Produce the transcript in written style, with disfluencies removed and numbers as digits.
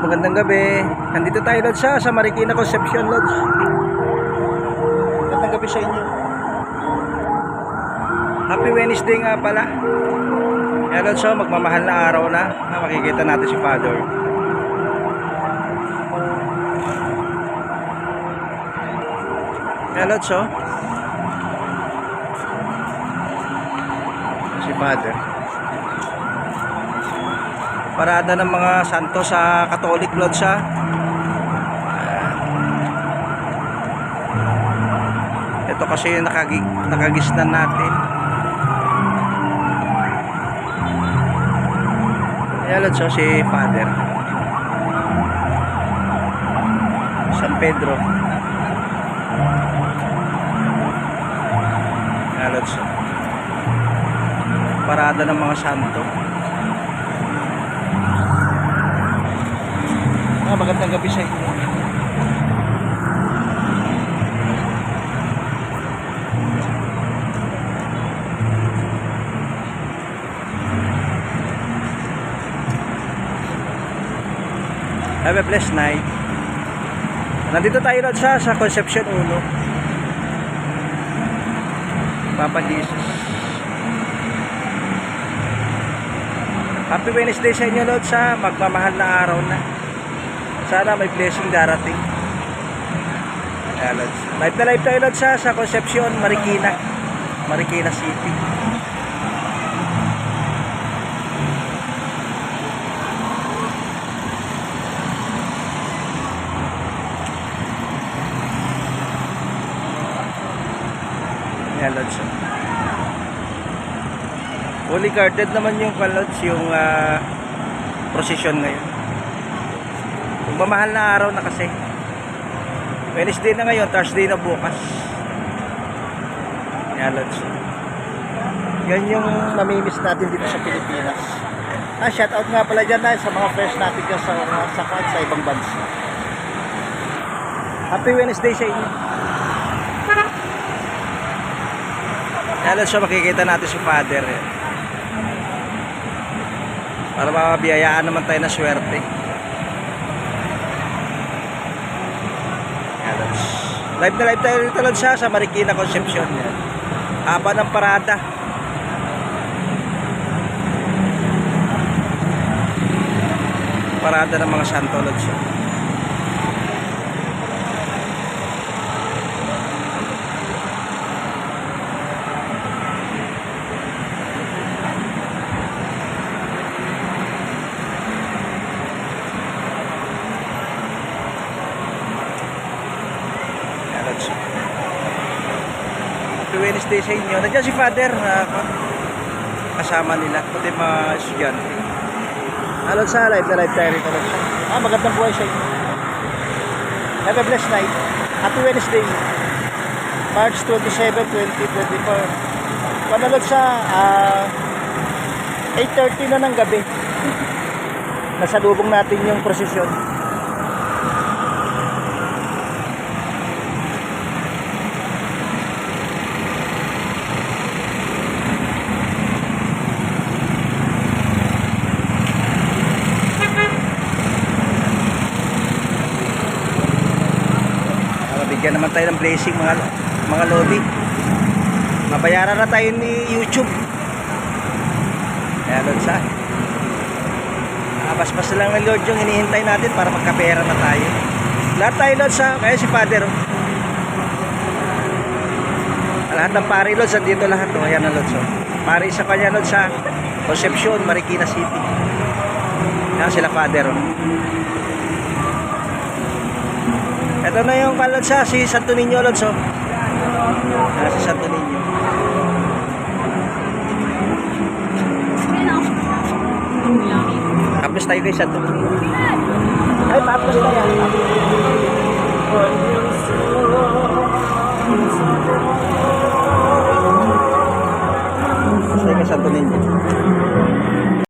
magandang gabi. Nandito tayo Lods sa Marikina Concepcion Lods. Magandang gabi sa inyo. Happy Wednesday nga pala. Yan Lods, magmamahal na araw na. Makikita natin si Father. Yan Lods, si Father. Parada ng mga santo sa Catholic Lods siya. Ito kasi yung nakagisnan natin. Ayan Lods, si Father San Pedro. Ayan Lods, parada ng mga santo. Magandang gabi sa inyo. Have a blessed night. Nandito tayo sa Concepcion 1. Papa Jesus. Happy Wednesday sa inyo Lord, sa magmamahal na araw na. Sana may blessing darating. Live na live tayo Lord sa Concepcion, Marikina City. Ayan Lord, fully guarded naman yung Lods, yung procession ngayon. Magmamahal na araw na kasi. Wednesday na ngayon, Thursday na bukas. Yan Lods. Yan yung namimiss natin dito sa Pilipinas. Shout out nga pala dyan sa mga friends natin dyan sa ibang bansa. Happy Wednesday sa inyo. Yan Lods, makikita natin si Father. Para mabiyayaan naman tayo na swerte. Live na live tayo dito lang sa Marikina Concepcion. Haba ng parada. Parada ng mga santo Lods. Happy Wednesday sa inyo. Nandiyan si Father, kasama nila, pati mga estudyante. Alon sa live na live tayo rito. Magandang buhay sa inyo. Have a blessed night. Happy Wednesday, March 27, 2024. Panalod sa 8:30 na ng gabi. Nasalubong natin yung prosesyon. Bigyan naman tayo ng blessing mga lodi. Mabayaran na tayo ni YouTube. Kaya Lord sa basbas lang ng Lord yung hinihintay natin para magkapera na tayo. Lahat tayo Lord kaya si Father lahat ng pari Lord dito lahat ayan na Lord pari sa kanya Lord sa Concepcion, Marikina City. Yan sila Father Ito na yung Lods si Santo Niño Lods si Santo Niño. Tapos tayo kay Santo Niño. Ay, tapos tayo.